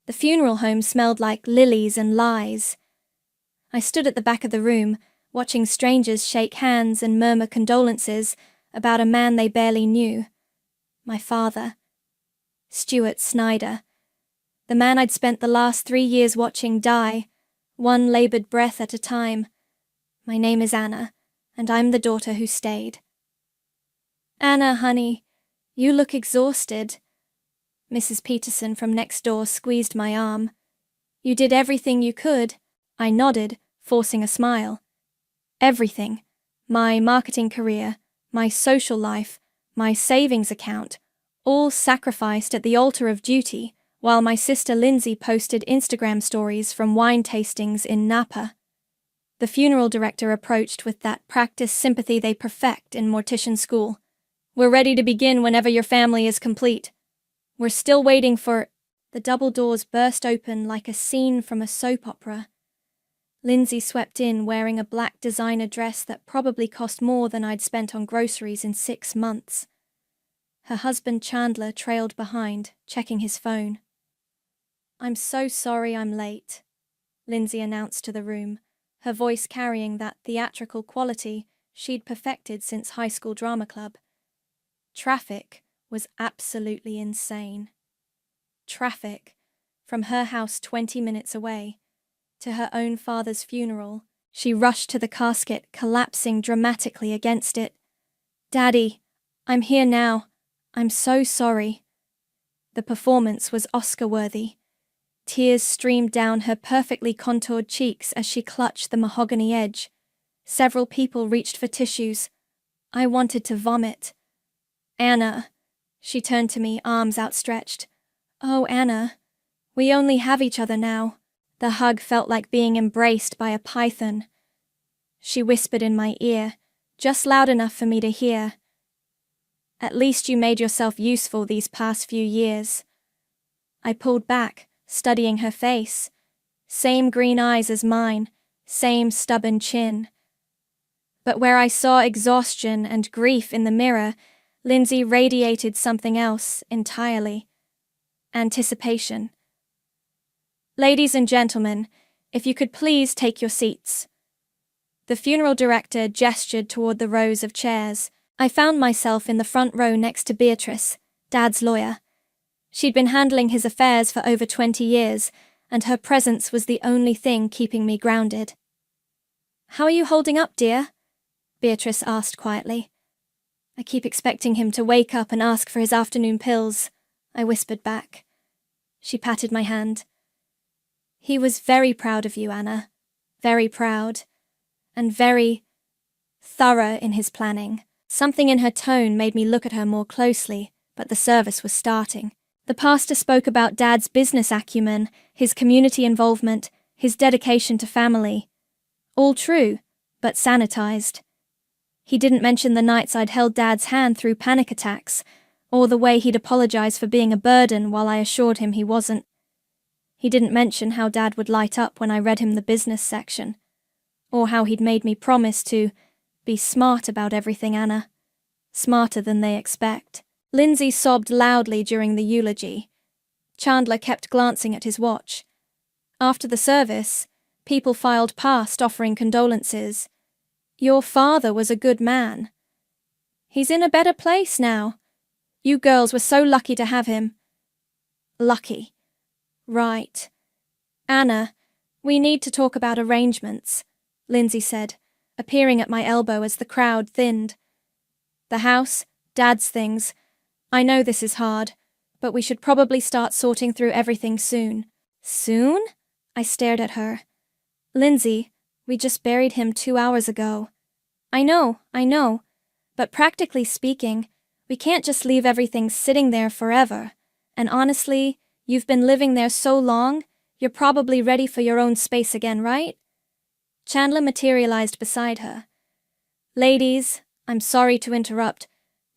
The funeral home smelled like lilies and lies. I stood at the back of the room, watching strangers shake hands and murmur condolences about a man they barely knew. My father. Stuart Snyder. The man I'd spent the last 3 years watching die, one labored breath at a time. My name is Anna, and I'm the daughter who stayed. Anna, honey, you look exhausted. Mrs. Peterson from next door squeezed my arm. You did everything you could. I nodded, forcing a smile. Everything. My marketing career, my social life, my savings account, all sacrificed at the altar of duty, while my sister Lindsay posted Instagram stories from wine tastings in Napa. The funeral director approached with that practiced sympathy they perfect in mortician school. We're ready to begin whenever your family is complete. We're still waiting for... The double doors burst open like a scene from a soap opera. Lindsay swept in wearing a black designer dress that probably cost more than I'd spent on groceries in 6 months. Her husband Chandler trailed behind, checking his phone. I'm so sorry I'm late, Lindsay announced to the room, her voice carrying that theatrical quality she'd perfected since high school drama club. Traffic was absolutely insane. Traffic, from her house 20 minutes away, to her own father's funeral. She rushed to the casket, collapsing dramatically against it. Daddy, I'm here now. I'm so sorry. The performance was Oscar-worthy. Tears streamed down her perfectly contoured cheeks as she clutched the mahogany edge. Several people reached for tissues. I wanted to vomit. Anna. She turned to me, arms outstretched. Oh, Anna. We only have each other now. The hug felt like being embraced by a python. She whispered in my ear, just loud enough for me to hear. At least you made yourself useful these past few years. I pulled back, studying her face. Same green eyes as mine, same stubborn chin. But where I saw exhaustion and grief in the mirror, Lindsay radiated something else entirely. Anticipation. Ladies and gentlemen, if you could please take your seats. The funeral director gestured toward the rows of chairs. I found myself in the front row next to Beatrice, Dad's lawyer. She'd been handling his affairs for over 20 years, and her presence was the only thing keeping me grounded. How are you holding up, dear? Beatrice asked quietly. I keep expecting him to wake up and ask for his afternoon pills, I whispered back. She patted my hand. He was very proud of you, Anna. Very proud. And very thorough in his planning. Something in her tone made me look at her more closely, but the service was starting. The pastor spoke about Dad's business acumen, his community involvement, his dedication to family. All true, but sanitized. He didn't mention the nights I'd held Dad's hand through panic attacks, or the way he'd apologized for being a burden while I assured him he wasn't. He didn't mention how Dad would light up when I read him the business section, or how he'd made me promise to be smart about everything, Anna. Smarter than they expect. Lindsay sobbed loudly during the eulogy. Chandler kept glancing at his watch. After the service, people filed past offering condolences. Your father was a good man. He's in a better place now. You girls were so lucky to have him. Lucky. Right. Anna, we need to talk about arrangements, Lindsay said, appearing at my elbow as the crowd thinned. The house, Dad's things. I know this is hard, but we should probably start sorting through everything soon. Soon? I stared at her. Lindsay, we just buried him 2 hours ago. I know, but practically speaking, we can't just leave everything sitting there forever. And honestly, you've been living there so long, you're probably ready for your own space again, right? Chandler materialized beside her. Ladies, I'm sorry to interrupt,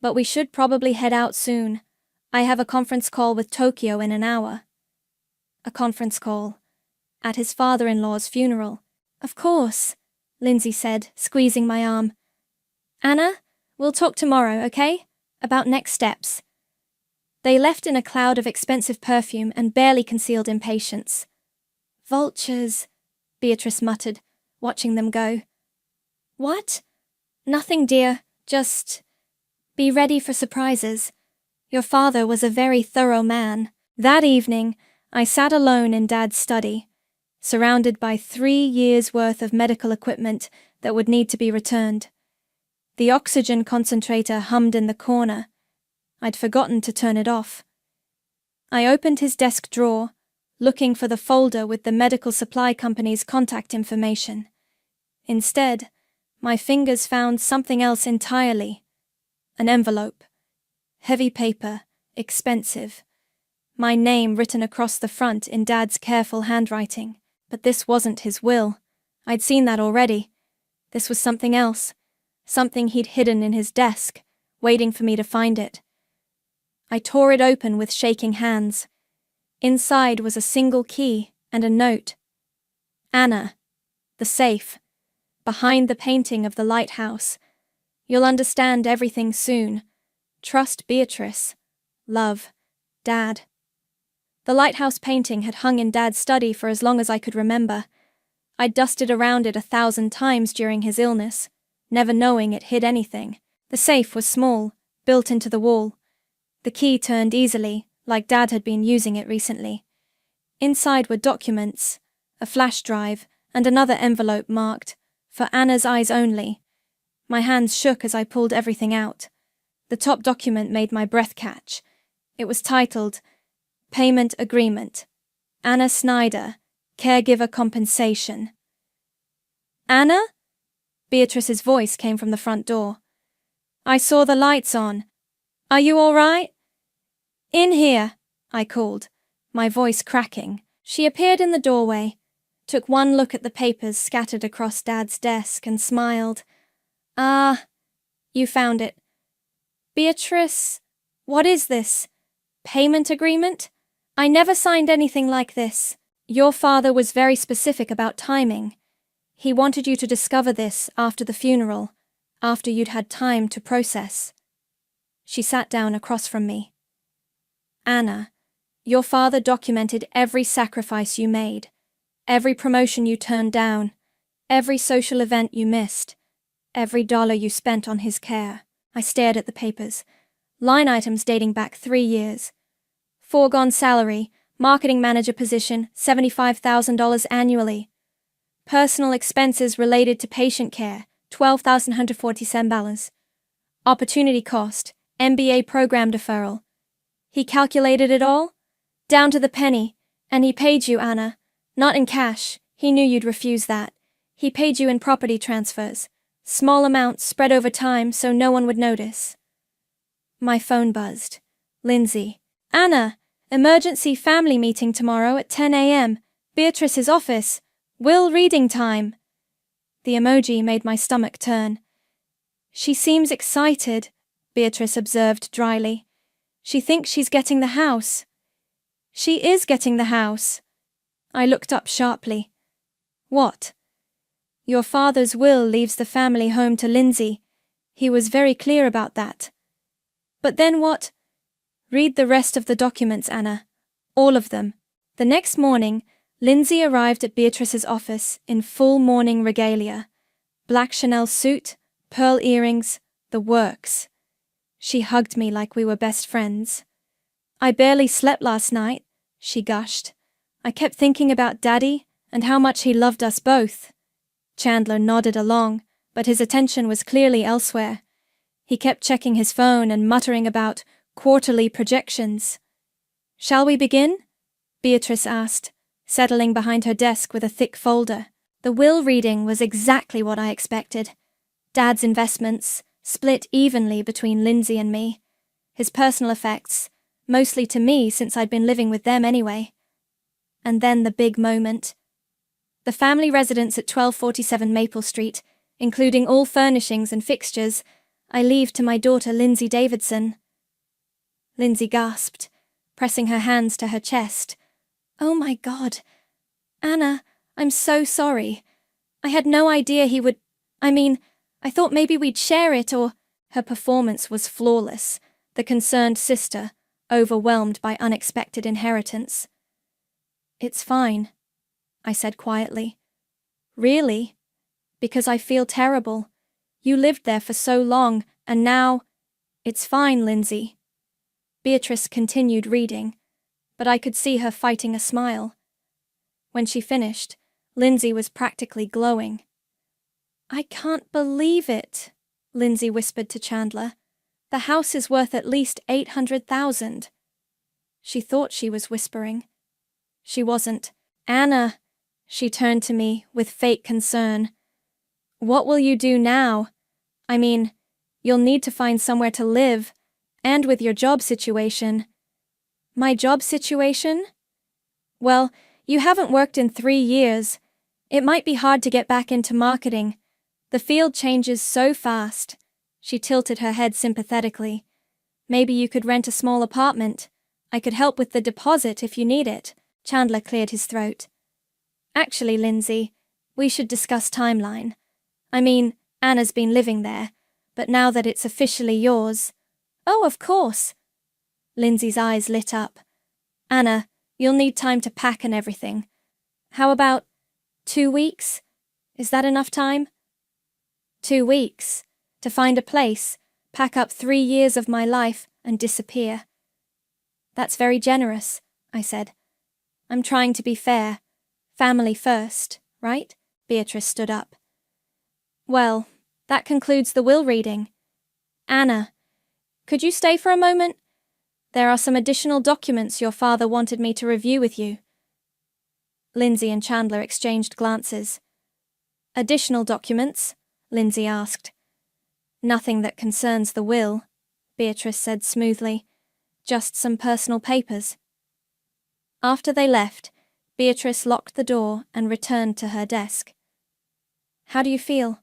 but we should probably head out soon. I have a conference call with Tokyo in an hour. A conference call. At his father-in-law's funeral. Of course, Lindsay said, squeezing my arm. Anna, we'll talk tomorrow, okay? About next steps. They left in a cloud of expensive perfume and barely concealed impatience. "Vultures," Beatrice muttered, watching them go. "What?" "Nothing, dear. Just be ready for surprises. Your father was a very thorough man." That evening, I sat alone in Dad's study, surrounded by 3 years' worth of medical equipment that would need to be returned. The oxygen concentrator hummed in the corner. I'd forgotten to turn it off. I opened his desk drawer, looking for the folder with the medical supply company's contact information. Instead, my fingers found something else entirely. An envelope. Heavy paper, expensive. My name written across the front in Dad's careful handwriting. But this wasn't his will. I'd seen that already. This was something else. Something he'd hidden in his desk, waiting for me to find it. I tore it open with shaking hands. Inside was a single key and a note. "Anna, the safe, behind the painting of the lighthouse. You'll understand everything soon. Trust Beatrice. Love, Dad." The lighthouse painting had hung in Dad's study for as long as I could remember. I'd dusted around it 1,000 times during his illness, never knowing it hid anything. The safe was small, built into the wall. The key turned easily, like Dad had been using it recently. Inside were documents, a flash drive, and another envelope marked, "For Anna's eyes only." My hands shook as I pulled everything out. The top document made my breath catch. It was titled, "Payment Agreement. Anna Snyder, Caregiver Compensation." "Anna?" Beatrice's voice came from the front door. "I saw the lights on. Are you all right?" "In here," I called, my voice cracking. She appeared in the doorway, took one look at the papers scattered across Dad's desk and smiled. "Ah, you found it. Beatrice, what is this? Payment agreement? I never signed anything like this." "Your father was very specific about timing. He wanted you to discover this after the funeral, after you'd had time to process." She sat down across from me. "Anna, your father documented every sacrifice you made, every promotion you turned down, every social event you missed, every dollar you spent on his care." I stared at the papers. Line items dating back 3 years. Foregone salary, marketing manager position, $75,000 annually. Personal expenses related to patient care, $12,147. Opportunity cost, MBA program deferral. He calculated it all, down to the penny, and he paid you, Anna. Not in cash, he knew you'd refuse that. He paid you in property transfers, small amounts spread over time so no one would notice. My phone buzzed. Lindsay. "Anna, emergency family meeting tomorrow at 10 a.m. Beatrice's office. Will reading time." The emoji made my stomach turn. "She seems excited," Beatrice observed dryly. "She thinks she's getting the house." "She is getting the house." I looked up sharply. "What?" "Your father's will leaves the family home to Lindsay. He was very clear about that." "But then what?" "Read the rest of the documents, Anna. All of them." The next morning, Lindsay arrived at Beatrice's office in full mourning regalia. Black Chanel suit, pearl earrings, the works. She hugged me like we were best friends. "I barely slept last night," she gushed. "I kept thinking about Daddy and how much he loved us both." Chandler nodded along, but his attention was clearly elsewhere. He kept checking his phone and muttering about quarterly projections. "Shall we begin?" Beatrice asked, settling behind her desk with a thick folder. The will reading was exactly what I expected. Dad's investments, split evenly between Lindsay and me. His personal effects, mostly to me since I'd been living with them anyway. And then the big moment. The family residence at 1247 Maple Street, including all furnishings and fixtures, I leave to my daughter Lindsay Davidson. Lindsay gasped, pressing her hands to her chest. "Oh my God. Anna, I'm so sorry. I had no idea he would... I thought maybe we'd share it or..." Her performance was flawless, the concerned sister, overwhelmed by unexpected inheritance. "It's fine," I said quietly. "Really? Because I feel terrible. You lived there for so long, and now—" "It's fine, Lindsay." Beatrice continued reading, but I could see her fighting a smile. When she finished, Lindsay was practically glowing. "I can't believe it," Lindsay whispered to Chandler. "The house is worth at least $800,000. She thought she was whispering. She wasn't. "Anna," she turned to me with fake concern. "What will you do now? I mean, you'll need to find somewhere to live, and with your job situation." "My job situation?" "Well, you haven't worked in 3 years. It might be hard to get back into marketing. The field changes so fast." She tilted her head sympathetically. "Maybe you could rent a small apartment. I could help with the deposit if you need it." Chandler cleared his throat. "Actually, Lindsay, we should discuss timeline. I mean, Anna's been living there, but now that it's officially yours—" "Oh, of course." Lindsay's eyes lit up. "Anna, you'll need time to pack and everything. How about 2 weeks? Is that enough time?" 2 weeks. To find a place, pack up 3 years of my life, and disappear. "That's very generous," I said. "I'm trying to be fair. Family first, right?" Beatrice stood up. "Well, that concludes the will reading. Anna, could you stay for a moment? There are some additional documents your father wanted me to review with you." Lindsay and Chandler exchanged glances. "Additional documents?" Lindsay asked. "Nothing that concerns the will," Beatrice said smoothly. "Just some personal papers." After they left, Beatrice locked the door and returned to her desk. "How do you feel?"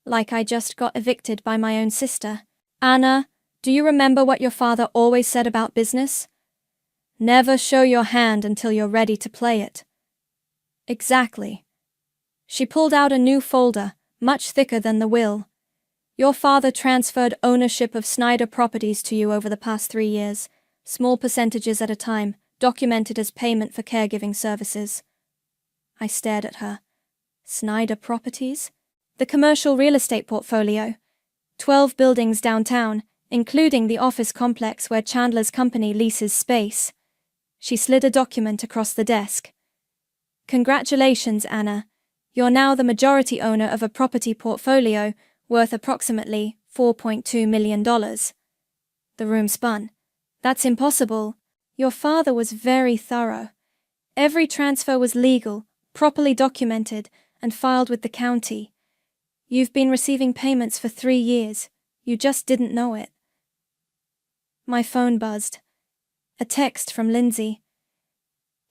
"Like I just got evicted by my own sister." "Anna, do you remember what your father always said about business? Never show your hand until you're ready to play it." "Exactly." She pulled out a new folder, much thicker than the will. "Your father transferred ownership of Snyder Properties to you over the past 3 years, small percentages at a time, documented as payment for caregiving services." I stared at her. "Snyder Properties?" "The commercial real estate portfolio. 12 buildings downtown, including the office complex where Chandler's company leases space." She slid a document across the desk. "Congratulations, Anna. You're now the majority owner of a property portfolio worth approximately $4.2 million. The room spun. "That's impossible. Your father was very thorough. Every transfer was legal, properly documented, and filed with the county. You've been receiving payments for 3 years. You just didn't know it." My phone buzzed. A text from Lindsay.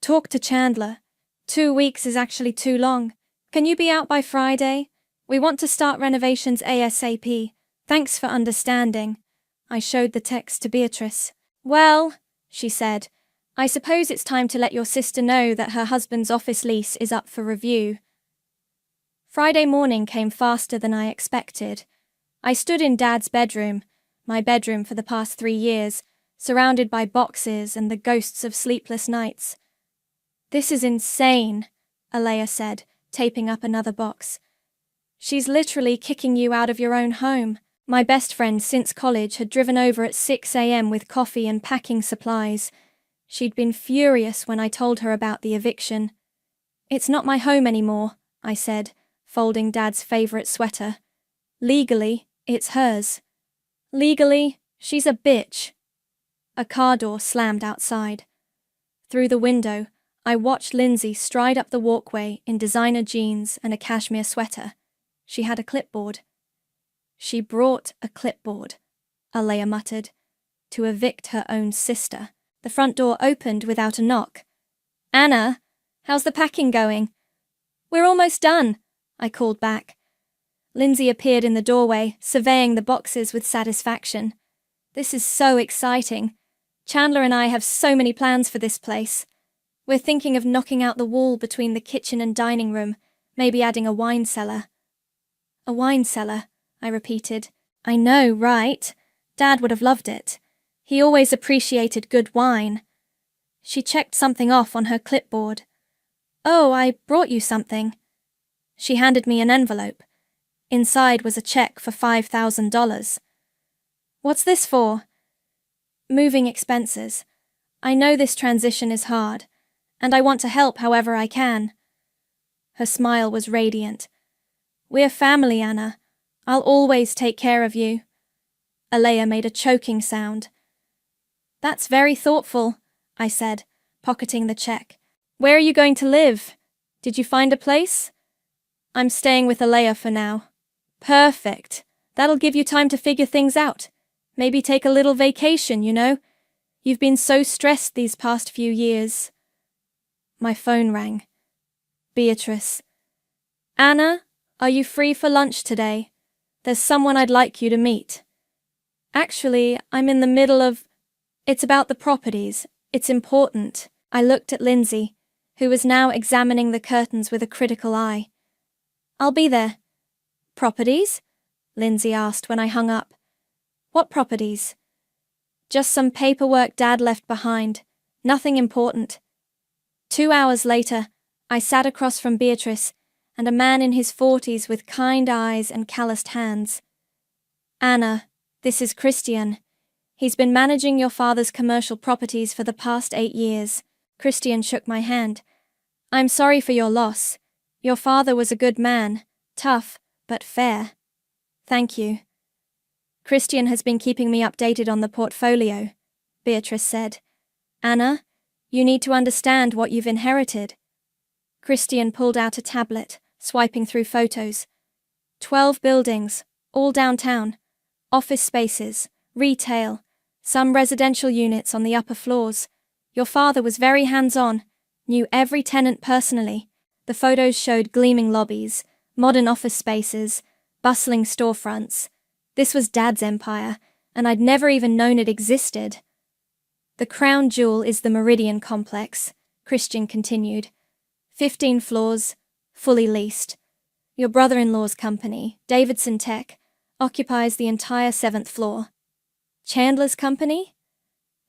"Talk to Chandler. 2 weeks is actually too long. Can you be out by Friday? We want to start renovations ASAP. Thanks for understanding." I showed the text to Beatrice. "Well," she said, "I suppose it's time to let your sister know that her husband's office lease is up for review." Friday morning came faster than I expected. I stood in Dad's bedroom, my bedroom for the past 3 years, surrounded by boxes and the ghosts of sleepless nights. "This is insane," Alea said, taping up another box. "She's literally kicking you out of your own home." My best friend since college had driven over at 6 a.m. with coffee and packing supplies. She'd been furious when I told her about the eviction. "It's not my home anymore," I said, folding Dad's favorite sweater. "Legally, it's hers." "Legally, she's a bitch." A car door slammed outside. Through the window, I watched Lindsay stride up the walkway in designer jeans and a cashmere sweater. She had a clipboard. "She brought a clipboard," Alea muttered, "to evict her own sister." The front door opened without a knock. "Anna, how's the packing going?" "We're almost done," I called back. Lindsay appeared in the doorway, surveying the boxes with satisfaction. "This is so exciting. Chandler and I have so many plans for this place. We're thinking of knocking out the wall between the kitchen and dining room, maybe adding a wine cellar." "A wine cellar," I repeated. "I know, right? Dad would have loved it. He always appreciated good wine. She checked something off on her clipboard. Oh, I brought you something. She handed me an envelope. Inside was a check for $5,000. What's this for? Moving expenses. I know this transition is hard, and I want to help however I can. Her smile was radiant. We're family, Anna. I'll always take care of you. Alea made a choking sound. That's very thoughtful, I said, pocketing the check. Where are you going to live? Did you find a place? I'm staying with Alea for now. Perfect. That'll give you time to figure things out. Maybe take a little vacation, you know? You've been so stressed these past few years. My phone rang. Beatrice. Anna, are you free for lunch today? There's someone I'd like you to meet. Actually, I'm in the middle of... It's about the properties. It's important. I looked at Lindsay, who was now examining the curtains with a critical eye. I'll be there. Properties? Lindsay asked when I hung up. What properties? Just some paperwork Dad left behind. Nothing important. 2 hours later, I sat across from Beatrice and a man in his 40s with kind eyes and calloused hands. Anna, this is Christian. He's been managing your father's commercial properties for the past 8 years. Christian shook my hand. I'm sorry for your loss. Your father was a good man, tough, but fair. Thank you. Christian has been keeping me updated on the portfolio, Beatrice said. Anna, you need to understand what you've inherited. Christian pulled out a tablet, swiping through photos. 12 buildings, all downtown. Office spaces, retail, some residential units on the upper floors. Your father was very hands-on, knew every tenant personally. The photos showed gleaming lobbies, modern office spaces, bustling storefronts. This was Dad's empire, and I'd never even known it existed. The crown jewel is the Meridian complex, Christian continued. 15 floors, fully leased. Your brother-in-law's company, Davidson Tech, occupies the entire 7th floor. Chandler's company?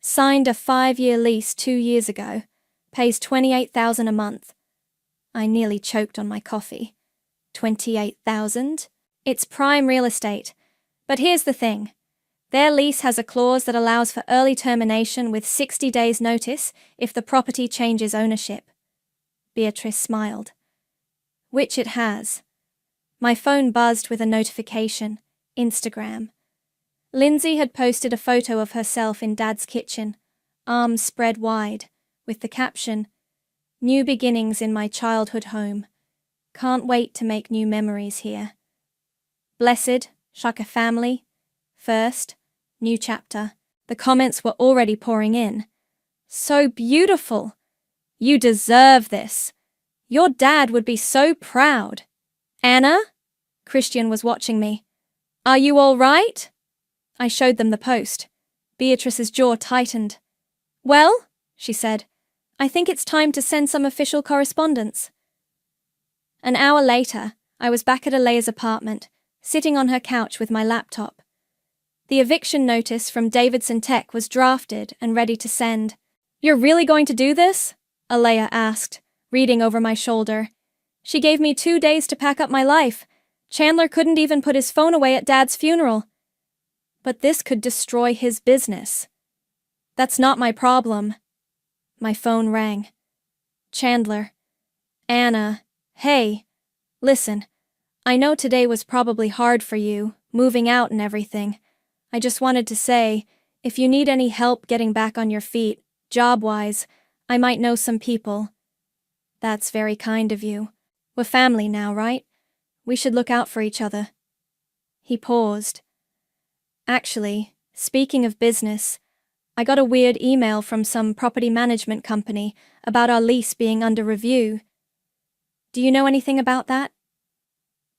Signed a 5-year lease 2 years ago, pays $28,000 a month. I nearly choked on my coffee. $28,000? It's prime real estate. But here's the thing. Their lease has a clause that allows for early termination with 60 days' notice if the property changes ownership. Beatrice smiled. Which it has. My phone buzzed with a notification. Instagram. Lindsay had posted a photo of herself in Dad's kitchen, arms spread wide, with the caption, New beginnings in my childhood home. Can't wait to make new memories here. Blessed, Shaka family. First, new chapter. The comments were already pouring in. So beautiful. You deserve this. Your dad would be so proud. Anna? Christian was watching me. Are you all right? I showed them the post. Beatrice's jaw tightened. Well, she said, I think it's time to send some official correspondence. An hour later, I was back at Alea's apartment, sitting on her couch with my laptop. The eviction notice from Davidson Tech was drafted and ready to send. You're really going to do this? Alea asked, reading over my shoulder. She gave me 2 days to pack up my life. Chandler couldn't even put his phone away at Dad's funeral. But this could destroy his business. That's not my problem. My phone rang. Chandler. Anna. Hey. Listen. I know today was probably hard for you, moving out and everything. I just wanted to say, if you need any help getting back on your feet, job-wise, I might know some people. That's very kind of you. We're family now, right? We should look out for each other. He paused. Actually, speaking of business, I got a weird email from some property management company about our lease being under review. Do you know anything about that?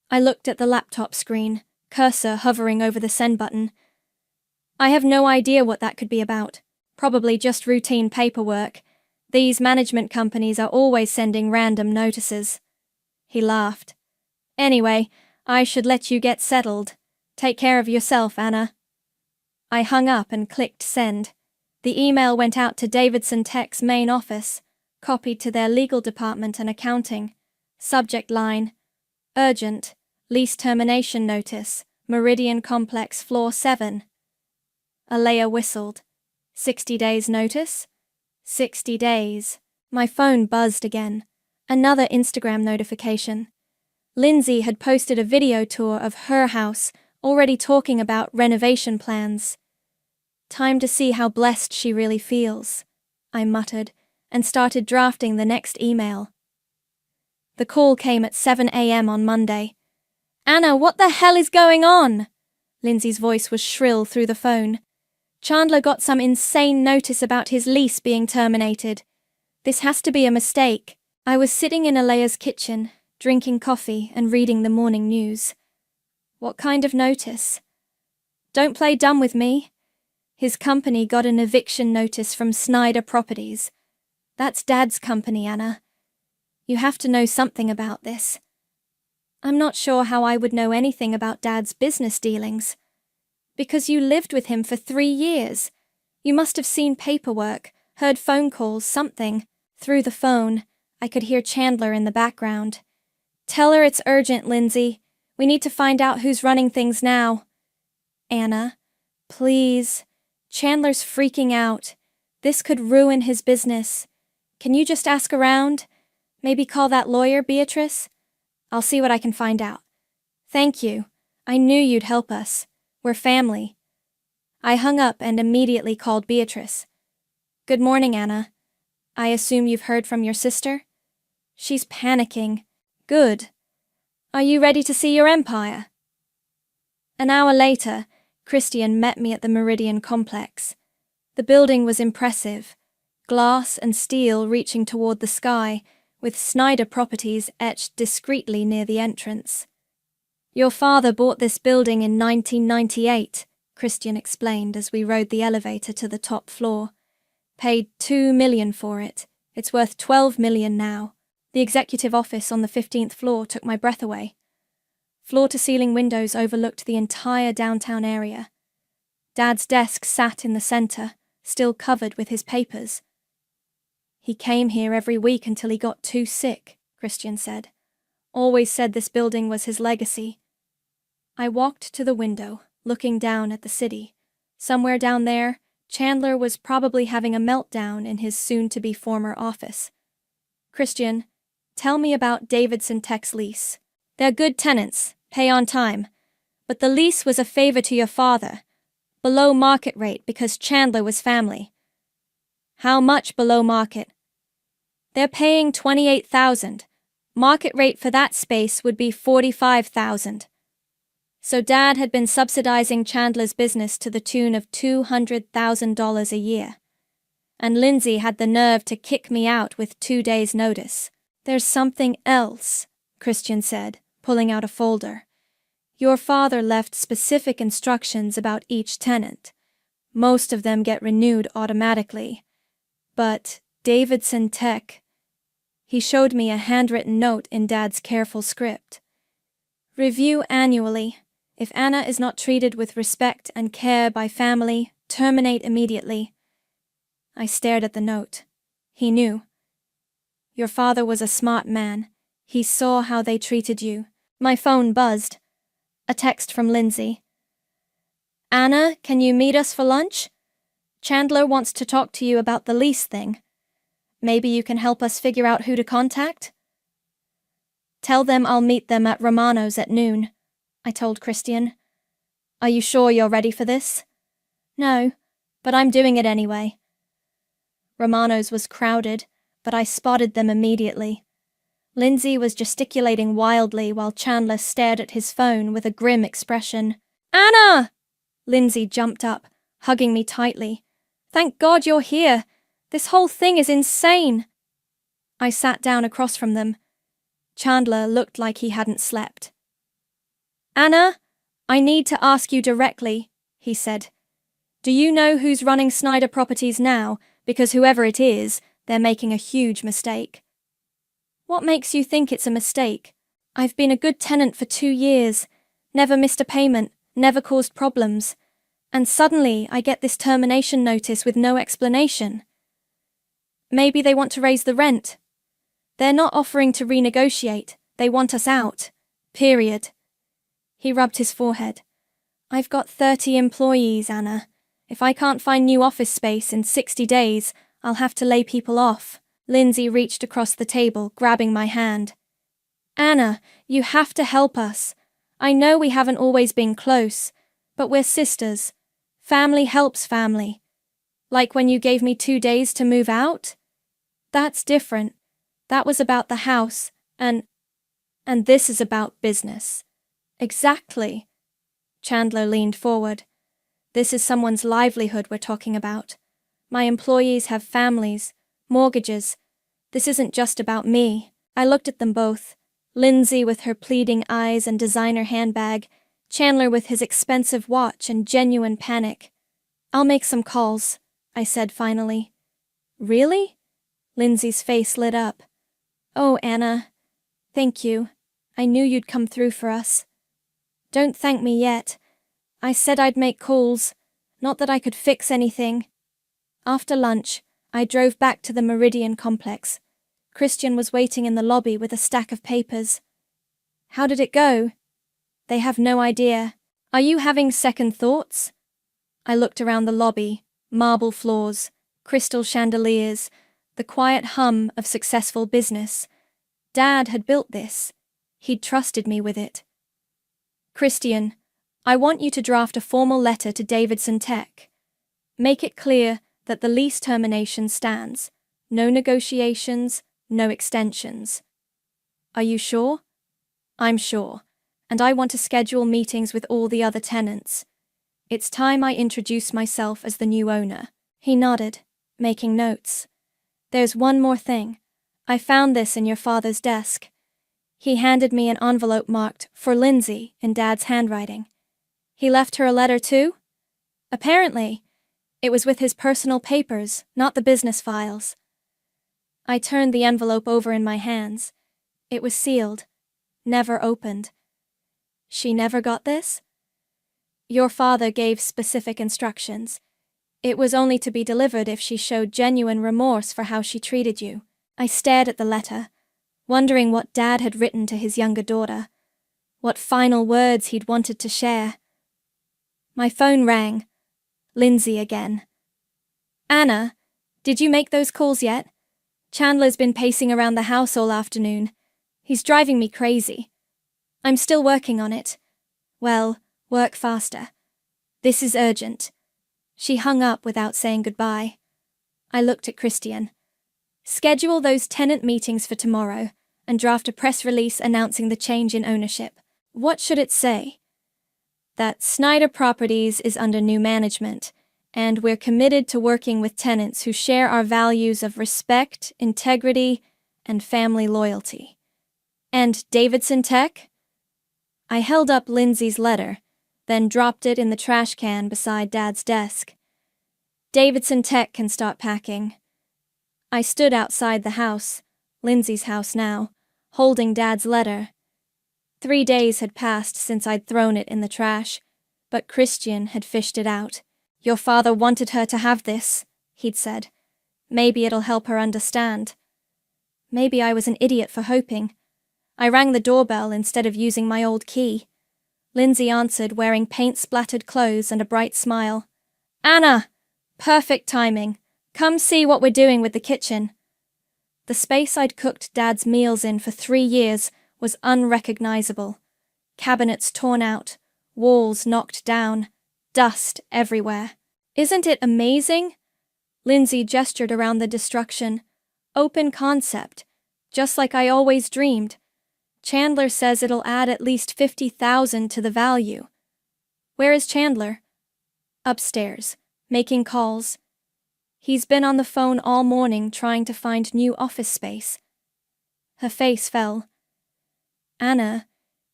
I looked at the laptop screen, cursor hovering over the send button. I have no idea what that could be about. Probably just routine paperwork. These management companies are always sending random notices. He laughed. Anyway, I should let you get settled. Take care of yourself, Anna. I hung up and clicked send. The email went out to Davidson Tech's main office, copied to their legal department and accounting. Subject line: Urgent. Lease termination notice. Meridian Complex, Floor 7. Alea whistled. 60 days notice? 60 days. My phone buzzed again. Another Instagram notification. Lindsay had posted a video tour of her house, already talking about renovation plans. Time to see how blessed she really feels, I muttered, and started drafting the next email. The call came at 7 a.m. on Monday. "Anna, what the hell is going on?" Lindsay's voice was shrill through the phone. "Chandler got some insane notice about his lease being terminated. This has to be a mistake." I was sitting in Alea's kitchen, drinking coffee and reading the morning news. "What kind of notice?" "Don't play dumb with me. His company got an eviction notice from Snyder Properties. That's Dad's company, Anna. You have to know something about this." "I'm not sure how I would know anything about Dad's business dealings." "Because you lived with him for 3 years. You must have seen paperwork, heard phone calls, something." Through the phone, I could hear Chandler in the background. "Tell her it's urgent, Lindsay. We need to find out who's running things now." "Anna, please. Chandler's freaking out. This could ruin his business. Can you just ask around? Maybe call that lawyer, Beatrice? I'll see what I can find out." "Thank you. I knew you'd help us. We're family." I hung up and immediately called Beatrice. "Good morning, Anna. I assume you've heard from your sister?" "She's panicking." "Good. Are you ready to see your empire?" An hour later, Christian met me at the Meridian Complex. The building was impressive, glass and steel reaching toward the sky, with Snyder Properties etched discreetly near the entrance. "Your father bought this building in 1998, Christian explained as we rode the elevator to the top floor. "Paid $2 million for it. It's worth $12 million now." The executive office on the 15th floor took my breath away. Floor-to-ceiling windows overlooked the entire downtown area. Dad's desk sat in the center, still covered with his papers. "He came here every week until he got too sick," Christian said. "Always said this building was his legacy." I walked to the window, looking down at the city. Somewhere down there, Chandler was probably having a meltdown in his soon-to-be former office. "Christian, tell me about Davidson Tech's lease." "They're good tenants, pay on time. But the lease was a favor to your father. Below market rate because Chandler was family." "How much below market?" "They're paying $28,000. Market rate for that space would be $45,000. So Dad had been subsidizing Chandler's business to the tune of $200,000 a year. And Lindsay had the nerve to kick me out with 2 days' notice. "There's something else," Christian said, pulling out a folder. "Your father left specific instructions about each tenant. Most of them get renewed automatically. But Davidson Tech..." He showed me a handwritten note in Dad's careful script. "Review annually. If Anna is not treated with respect and care by family, terminate immediately." I stared at the note. He knew. "Your father was a smart man. He saw how they treated you." My phone buzzed. A text from Lindsay. "Anna, can you meet us for lunch? Chandler wants to talk to you about the lease thing. Maybe you can help us figure out who to contact?" "Tell them I'll meet them at Romano's at noon," I told Christian. "Are you sure you're ready for this?" "No, but I'm doing it anyway." Romano's was crowded, but I spotted them immediately. Lindsay was gesticulating wildly while Chandler stared at his phone with a grim expression. "Anna!" Lindsay jumped up, hugging me tightly. "Thank God you're here. This whole thing is insane." I sat down across from them. Chandler looked like he hadn't slept. "Anna, I need to ask you directly," he said. "Do you know who's running Snyder Properties now? Because whoever it is, they're making a huge mistake." "What makes you think it's a mistake? I've been a good tenant for 2 years, never missed a payment, never caused problems. And suddenly I get this termination notice with no explanation. Maybe they want to raise the rent. They're not offering to renegotiate, they want us out. Period. He rubbed his forehead. I've got 30 employees, Anna. If I can't find new office space in 60 days, I'll have to lay people off. Lindsay reached across the table, grabbing my hand. Anna, you have to help us. I know we haven't always been close, but we're sisters. Family helps family. Like when you gave me 2 days to move out? That's different. That was about the house, and this is about business. Exactly. Chandler leaned forward. This is someone's livelihood we're talking about. My employees have families, mortgages. This isn't just about me. I looked at them both. Lindsay with her pleading eyes and designer handbag, Chandler with his expensive watch and genuine panic. I'll make some calls, I said finally. Really? Lindsay's face lit up. Oh, Anna. Thank you. I knew you'd come through for us. Don't thank me yet. I said I'd make calls, not that I could fix anything. After lunch, I drove back to the Meridian complex. Christian was waiting in the lobby with a stack of papers. How did it go? They have no idea. Are you having second thoughts? I looked around the lobby, marble floors, crystal chandeliers, the quiet hum of successful business. Dad had built this. He'd trusted me with it. Christian, I want you to draft a formal letter to Davidson Tech. Make it clear that the lease termination stands. No negotiations, no extensions. Are you sure? I'm sure, and I want to schedule meetings with all the other tenants. It's time I introduce myself as the new owner. He nodded, making notes. There's one more thing. I found this in your father's desk. He handed me an envelope marked "For Lindsay" in Dad's handwriting. He left her a letter too? Apparently. It was with his personal papers, not the business files. I turned the envelope over in my hands. It was sealed, never opened. She never got this? Your father gave specific instructions. It was only to be delivered if she showed genuine remorse for how she treated you. I stared at the letter, wondering what Dad had written to his younger daughter, what final words he'd wanted to share. My phone rang. Lindsay again. Anna, did you make those calls yet? Chandler's been pacing around the house all afternoon. He's driving me crazy. I'm still working on it. Well, work faster. This is urgent. She hung up without saying goodbye. I looked at Christian. Schedule those tenant meetings for tomorrow and draft a press release announcing the change in ownership. What should it say? That Snyder Properties is under new management, and we're committed to working with tenants who share our values of respect, integrity, and family loyalty. And Davidson Tech? I held up Lindsay's letter, then dropped it in the trash can beside Dad's desk. Davidson Tech can start packing. I stood outside the house, Lindsay's house now, holding Dad's letter. 3 days had passed since I'd thrown it in the trash, but Christian had fished it out. Your father wanted her to have this, he'd said. Maybe it'll help her understand. Maybe I was an idiot for hoping. I rang the doorbell instead of using my old key. Lindsay answered wearing paint-splattered clothes and a bright smile. Anna! Perfect timing. Come see what we're doing with the kitchen. The space I'd cooked Dad's meals in for 3 years was unrecognizable. Cabinets torn out, walls knocked down, dust everywhere. Isn't it amazing? Lindsay gestured around the destruction. Open concept, just like I always dreamed. Chandler says it'll add at least $50,000 to the value. Where is Chandler? Upstairs, making calls. He's been on the phone all morning trying to find new office space. Her face fell. Anna,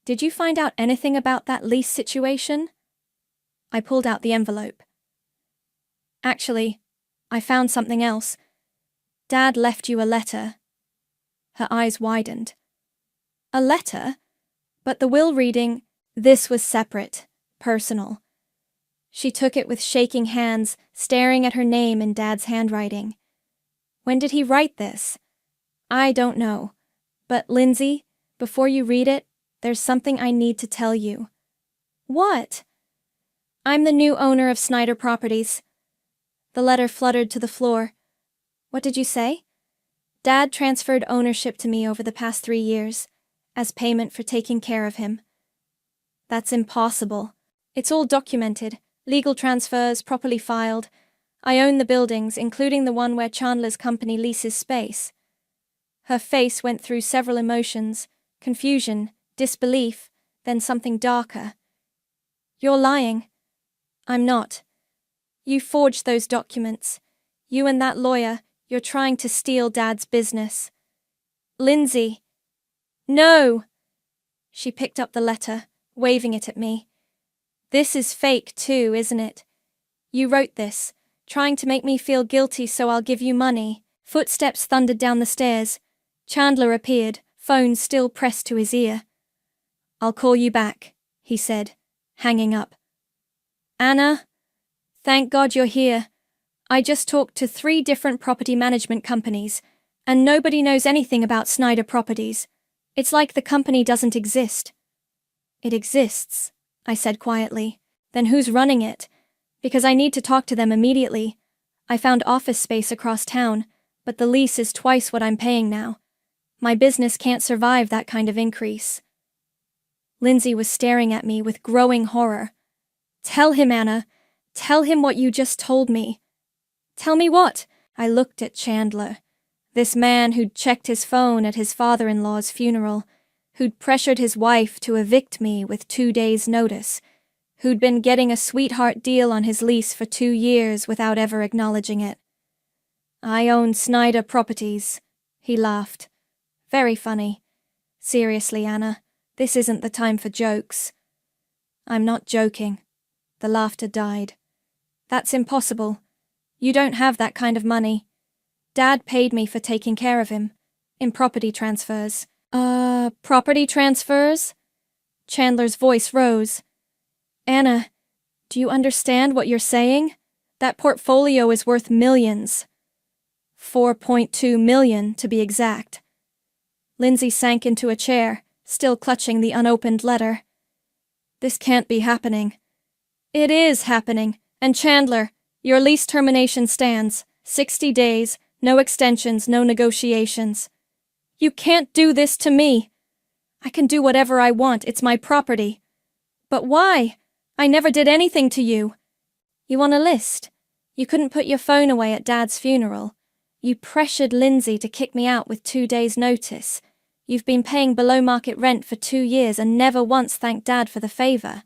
did you find out anything about that lease situation? I pulled out the envelope. Actually, I found something else. Dad left you a letter. Her eyes widened. A letter? But the will reading, this was separate, personal. She took it with shaking hands, staring at her name in Dad's handwriting. When did he write this? I don't know. But Lindsay, before you read it, there's something I need to tell you. What? I'm the new owner of Snyder Properties. The letter fluttered to the floor. What did you say? Dad transferred ownership to me over the past 3 years, as payment for taking care of him. That's impossible. It's all documented, legal transfers properly filed. I own the buildings, including the one where Chandler's company leases space. Her face went through several emotions, confusion, disbelief, then something darker. You're lying. I'm not. You forged those documents. You and that lawyer, you're trying to steal Dad's business. Lindsay. No! She picked up the letter, waving it at me. This is fake too, isn't it? You wrote this, trying to make me feel guilty so I'll give you money. Footsteps thundered down the stairs. Chandler appeared, phone still pressed to his ear. I'll call you back, he said, hanging up. Anna? Thank God you're here. I just talked to 3 different property management companies, and nobody knows anything about Snyder Properties. It's like the company doesn't exist. It exists, I said quietly. Then who's running it? Because I need to talk to them immediately. I found office space across town, but the lease is twice what I'm paying now. My business can't survive that kind of increase. Lindsay was staring at me with growing horror. Tell him, Anna. Tell him what you just told me. Tell me what? I looked at Chandler. This man who'd checked his phone at his father-in-law's funeral, who'd pressured his wife to evict me with 2 days' notice, who'd been getting a sweetheart deal on his lease for 2 years without ever acknowledging it. I own Snyder Properties, he laughed. Very funny. Seriously, Anna, this isn't the time for jokes. I'm not joking. The laughter died. That's impossible. You don't have that kind of money. Dad paid me for taking care of him. In property transfers. Property transfers? Chandler's voice rose. Anna, do you understand what you're saying? That portfolio is worth millions. 4.2 million, to be exact. Lindsay sank into a chair, still clutching the unopened letter. This can't be happening. It is happening. And Chandler, your lease termination stands. 60 days, no extensions, no negotiations. You can't do this to me. I can do whatever I want, it's my property. But why? I never did anything to you. You want a list? You couldn't put your phone away at Dad's funeral. You pressured Lindsay to kick me out with 2 days' notice. You've been paying below market rent for 2 years and never once thanked Dad for the favor.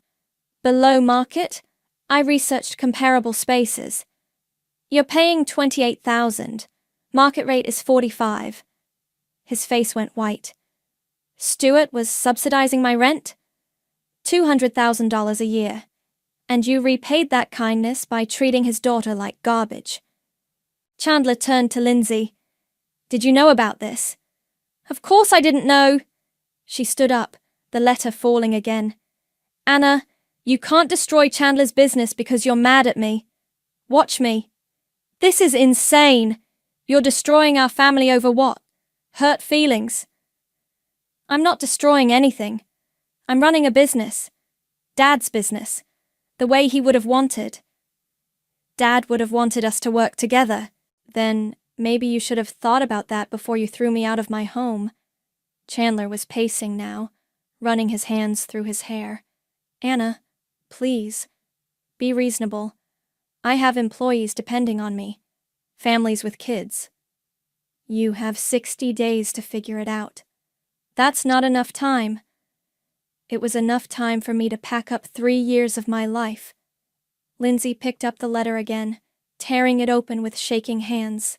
Below market? I researched comparable spaces. You're paying $28,000. Market rate is $45,000. His face went white. Stuart was subsidizing my rent? $200,000 a year. And you repaid that kindness by treating his daughter like garbage. Chandler turned to Lindsay. Did you know about this? Of course I didn't know. She stood up, the letter falling again. Anna, you can't destroy Chandler's business because you're mad at me. Watch me. This is insane. You're destroying our family over what? Hurt feelings. I'm not destroying anything. I'm running a business. Dad's business. The way he would have wanted. Dad would have wanted us to work together. Then maybe you should have thought about that before you threw me out of my home. Chandler was pacing now, running his hands through his hair. Anna, please, be reasonable. I have employees depending on me. Families with kids. You have 60 days to figure it out. That's not enough time. It was enough time for me to pack up 3 years of my life. Lindsay picked up the letter again, tearing it open with shaking hands.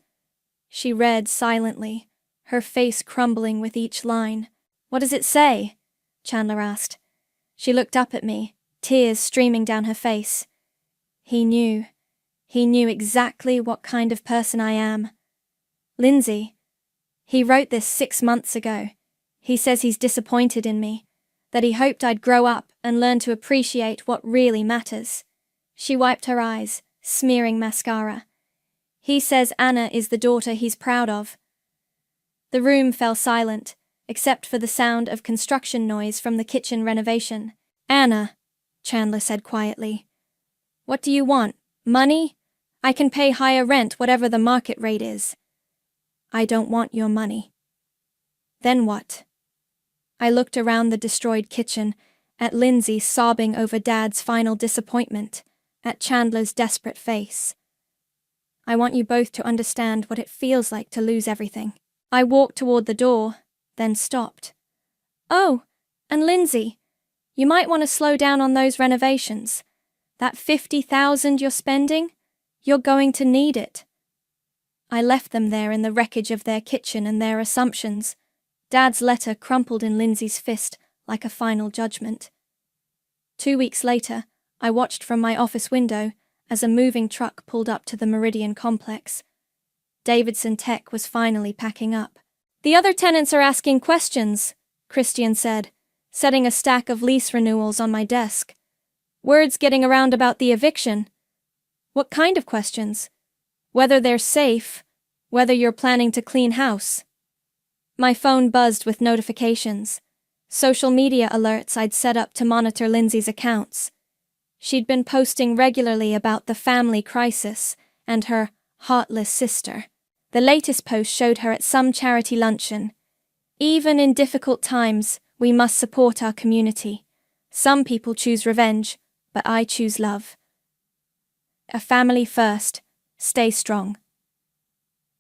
She read silently, her face crumbling with each line. What does it say? Chandler asked. She looked up at me, tears streaming down her face. He knew. He knew exactly what kind of person I am. Lindsay. He wrote this 6 months ago. He says he's disappointed in me, that he hoped I'd grow up and learn to appreciate what really matters. She wiped her eyes, smearing mascara. He says Anna is the daughter he's proud of. The room fell silent, except for the sound of construction noise from the kitchen renovation. Anna, Chandler said quietly. What do you want? Money? I can pay higher rent whatever the market rate is. I don't want your money. Then what? I looked around the destroyed kitchen, at Lindsay sobbing over Dad's final disappointment, at Chandler's desperate face. I want you both to understand what it feels like to lose everything. I walked toward the door, then stopped. Oh, and Lindsay, you might want to slow down on those renovations. That $50,000 you're spending, you're going to need it. I left them there in the wreckage of their kitchen and their assumptions. Dad's letter crumpled in Lindsay's fist like a final judgment. 2 weeks later, I watched from my office window as a moving truck pulled up to the Meridian complex. Davidson Tech was finally packing up. The other tenants are asking questions, Christian said, setting a stack of lease renewals on my desk. Word's getting around about the eviction. What kind of questions? Whether they're safe, whether you're planning to clean house. My phone buzzed with notifications. Social media alerts I'd set up to monitor Lindsay's accounts. She'd been posting regularly about the family crisis and her heartless sister. The latest post showed her at some charity luncheon. Even in difficult times, we must support our community. Some people choose revenge, but I choose love. A family first. Stay strong.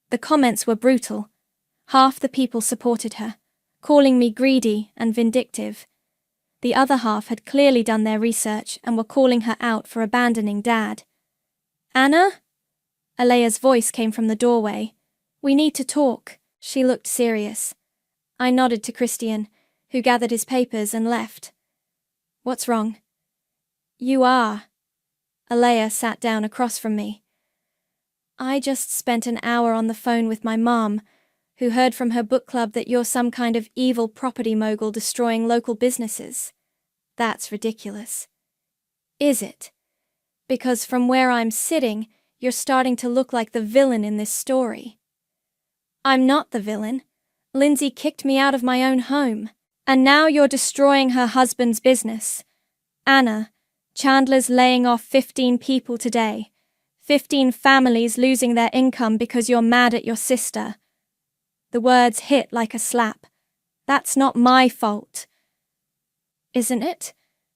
The comments were brutal. Half the people supported her, calling me greedy and vindictive. The other half had clearly done their research and were calling her out for abandoning Dad. Anna? Alea's voice came from the doorway. We need to talk. She looked serious. I nodded to Christian, who gathered his papers and left. What's wrong? You are. Alea sat down across from me. I just spent an hour on the phone with my mom, who heard from her book club that you're some kind of evil property mogul destroying local businesses. That's ridiculous. Is it? Because from where I'm sitting, you're starting to look like the villain in this story. I'm not the villain. Lindsay kicked me out of my own home, and now you're destroying her husband's business. Anna, Chandler's laying off 15 people today. 15 families losing their income because you're mad at your sister. The words hit like a slap. That's not my fault. Isn't it?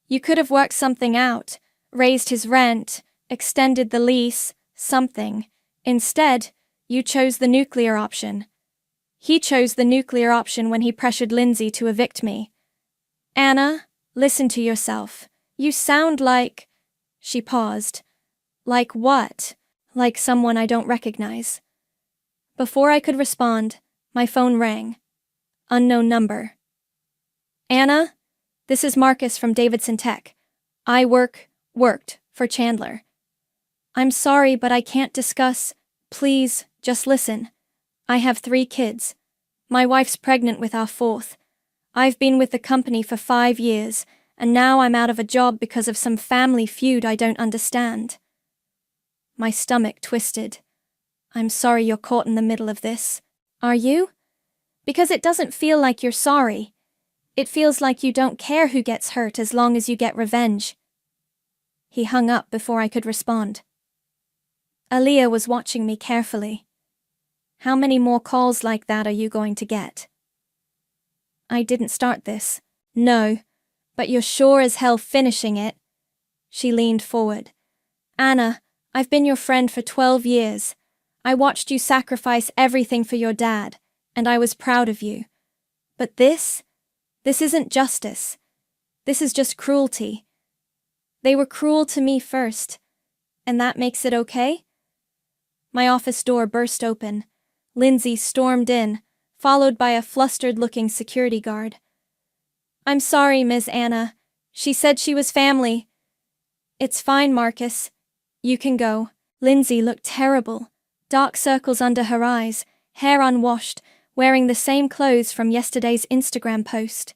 You could have worked something out, raised his rent, extended the lease, something. Instead, you chose the nuclear option. He chose the nuclear option when he pressured Lindsay to evict me. Anna, listen to yourself. You sound like... She paused. Like what? Like someone I don't recognize. Before I could respond, my phone rang. Unknown number. Anna, this is Marcus from Davidson Tech. I worked for Chandler. I'm sorry, but I can't discuss. Please, just listen. I have 3 kids. My wife's pregnant with our 4th. I've been with the company for 5 years, and now I'm out of a job because of some family feud I don't understand. My stomach twisted. I'm sorry you're caught in the middle of this. Are you? Because it doesn't feel like you're sorry. It feels like you don't care who gets hurt as long as you get revenge. He hung up before I could respond. Aaliyah was watching me carefully. How many more calls like that are you going to get? I didn't start this. No, but you're sure as hell finishing it. She leaned forward. Anna, I've been your friend for 12 years. I watched you sacrifice everything for your dad, and I was proud of you. But this isn't justice. This is just cruelty. They were cruel to me first, and that makes it okay? My office door burst open. Lindsay stormed in, followed by a flustered-looking security guard. I'm sorry, Ms. Anna. She said she was family. It's fine, Marcus. You can go. Lindsay looked terrible. Dark circles under her eyes, hair unwashed, wearing the same clothes from yesterday's Instagram post.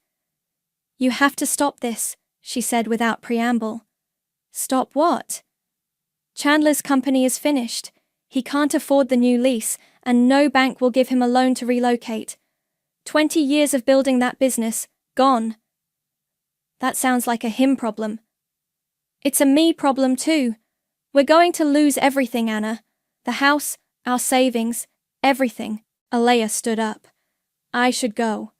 You have to stop this, she said without preamble. Stop what? Chandler's company is finished. He can't afford the new lease, and no bank will give him a loan to relocate. 20 years of building that business, gone. That sounds like a him problem. It's a me problem too. We're going to lose everything, Anna. The house, our savings, everything. Alea stood up. I should go.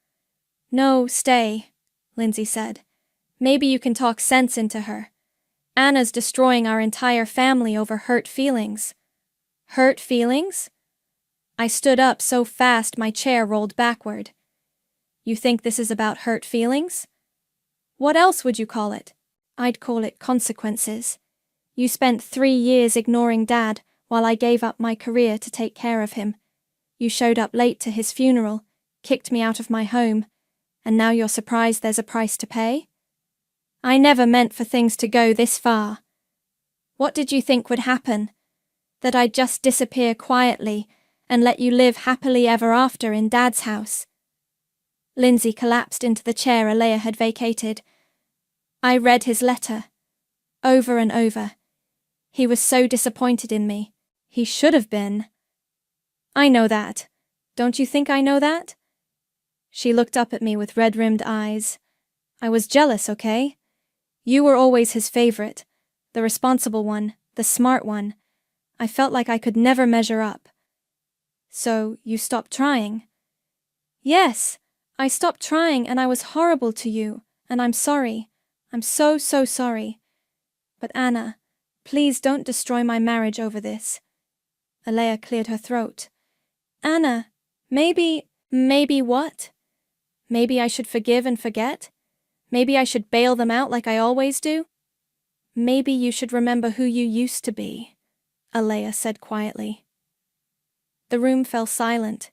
No, stay, Lindsay said. Maybe you can talk sense into her. Anna's destroying our entire family over hurt feelings. Hurt feelings? I stood up so fast my chair rolled backward. You think this is about hurt feelings? What else would you call it? I'd call it consequences. You spent 3 years ignoring Dad while I gave up my career to take care of him. You showed up late to his funeral, kicked me out of my home, and now you're surprised there's a price to pay? I never meant for things to go this far. What did you think would happen? That I'd just disappear quietly and let you live happily ever after in Dad's house? Lindsay collapsed into the chair Alea had vacated. I read his letter. Over and over. He was so disappointed in me. He should have been. I know that. Don't you think I know that? She looked up at me with red-rimmed eyes. I was jealous, okay? You were always his favorite, the responsible one, the smart one. I felt like I could never measure up. So, you stopped trying? Yes, I stopped trying and I was horrible to you, and I'm sorry. I'm so sorry. But Anna, please don't destroy my marriage over this. Alea cleared her throat. Anna, maybe what? Maybe I should forgive and forget? Maybe I should bail them out like I always do? Maybe you should remember who you used to be, Alea said quietly. The room fell silent.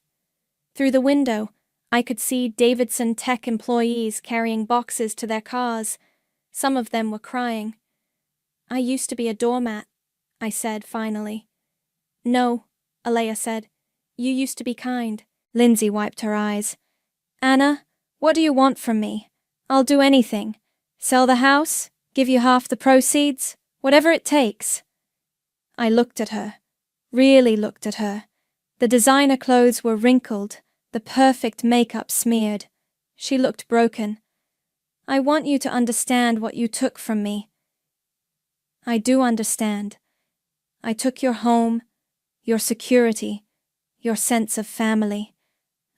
Through the window, I could see Davidson Tech employees carrying boxes to their cars. Some of them were crying. I used to be a doormat, I said finally. No, Alea said. You used to be kind. Lindsay wiped her eyes. Anna, what do you want from me? I'll do anything. Sell the house? Give you half the proceeds? Whatever it takes. I looked at her. Really looked at her. The designer clothes were wrinkled, the perfect makeup smeared. She looked broken. I want you to understand what you took from me. I do understand. I took your home, your security, your sense of family.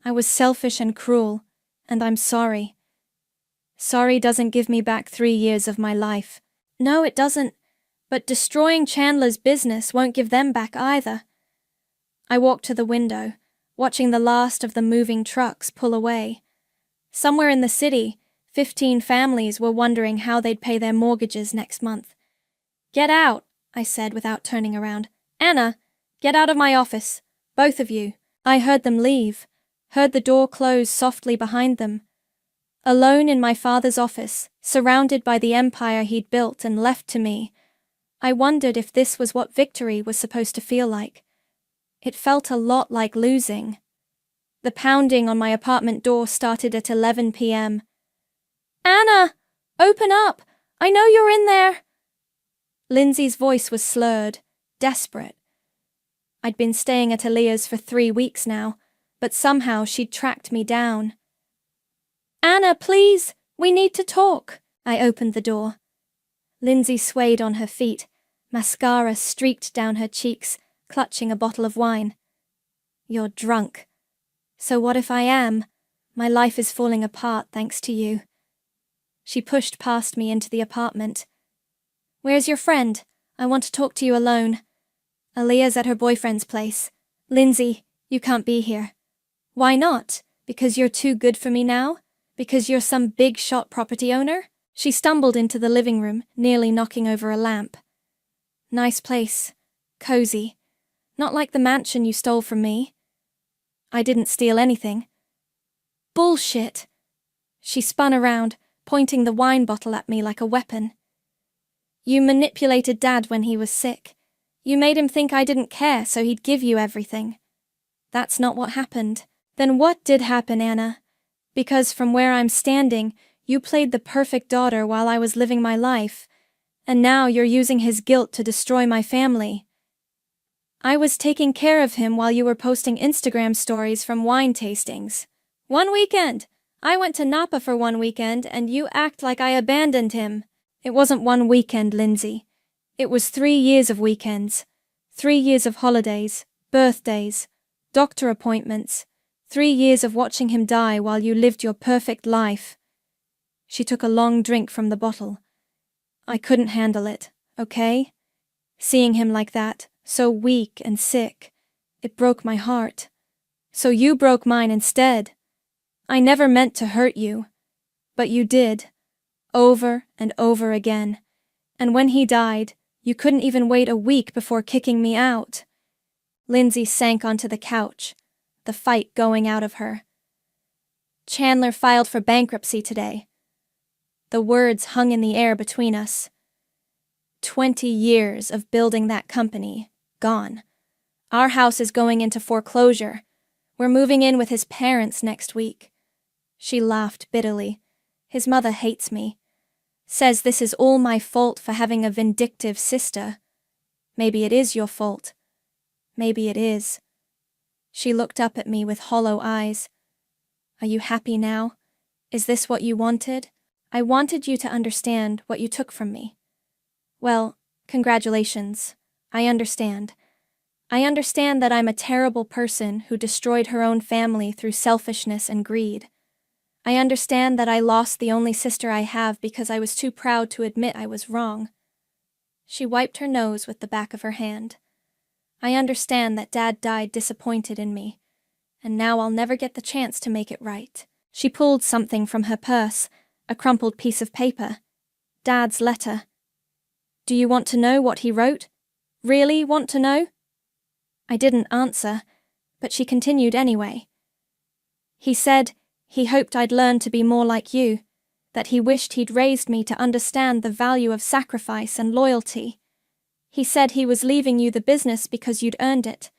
I was selfish and cruel, and I'm sorry. Sorry doesn't give me back 3 years of my life. No, it doesn't. But destroying Chandler's business won't give them back either. I walked to the window, watching the last of the moving trucks pull away. Somewhere in the city, 15 families were wondering how they'd pay their mortgages next month. Get out, I said without turning around. Anna, get out of my office. Both of you. I heard them leave, heard the door close softly behind them. Alone in my father's office, surrounded by the empire he'd built and left to me, I wondered if this was what victory was supposed to feel like. It felt a lot like losing. The pounding on my apartment door started at 11 p.m. Anna! Open up! I know you're in there! Lindsay's voice was slurred, desperate. I'd been staying at Alea's for 3 weeks now, but somehow she'd tracked me down. Anna, please! We need to talk! I opened the door. Lindsay swayed on her feet, mascara streaked down her cheeks, clutching a bottle of wine. You're drunk. So what if I am? My life is falling apart thanks to you. She pushed past me into the apartment. Where's your friend? I want to talk to you alone. Alea's at her boyfriend's place. Lindsay, you can't be here. Why not? Because you're too good for me now? Because you're some big-shot property owner? She stumbled into the living room, nearly knocking over a lamp. Nice place. Cozy. Not like the mansion you stole from me. I didn't steal anything. Bullshit! She spun around, pointing the wine bottle at me like a weapon. You manipulated Dad when he was sick. You made him think I didn't care, so he'd give you everything. That's not what happened. Then what did happen, Anna? Because from where I'm standing, you played the perfect daughter while I was living my life, And now you're using his guilt to destroy my family. I was taking care of him while you were posting Instagram stories from wine tastings. One weekend! I went to Napa for one weekend and you act like I abandoned him. It wasn't one weekend, Lindsay. It was 3 years of weekends. 3 years of holidays, birthdays, doctor appointments. 3 years of watching him die while you lived your perfect life. She took a long drink from the bottle. I couldn't handle it, okay? Seeing him like that, so weak and sick, it broke my heart. So you broke mine instead. I never meant to hurt you, but you did, over and over again. And when he died, you couldn't even wait a week before kicking me out. Lindsay sank onto the couch, the fight going out of her. Chandler filed for bankruptcy today. The words hung in the air between us. 20 years of building that company, gone. Our house is going into foreclosure. We're moving in with his parents next week. She laughed bitterly. His mother hates me. Says this is all my fault for having a vindictive sister. Maybe it is your fault. Maybe it is. She looked up at me with hollow eyes. Are you happy now? Is this what you wanted? I wanted you to understand what you took from me. Well, congratulations. I understand. I understand that I'm a terrible person who destroyed her own family through selfishness and greed. I understand that I lost the only sister I have because I was too proud to admit I was wrong. She wiped her nose with the back of her hand. I understand that Dad died disappointed in me, and now I'll never get the chance to make it right. She pulled something from her purse, a crumpled piece of paper. Dad's letter. Do you want to know what he wrote? Really want to know? I didn't answer, but she continued anyway. He said he hoped I'd learn to be more like you, that he wished he'd raised me to understand the value of sacrifice and loyalty. He said he was leaving you the business because you'd earned it,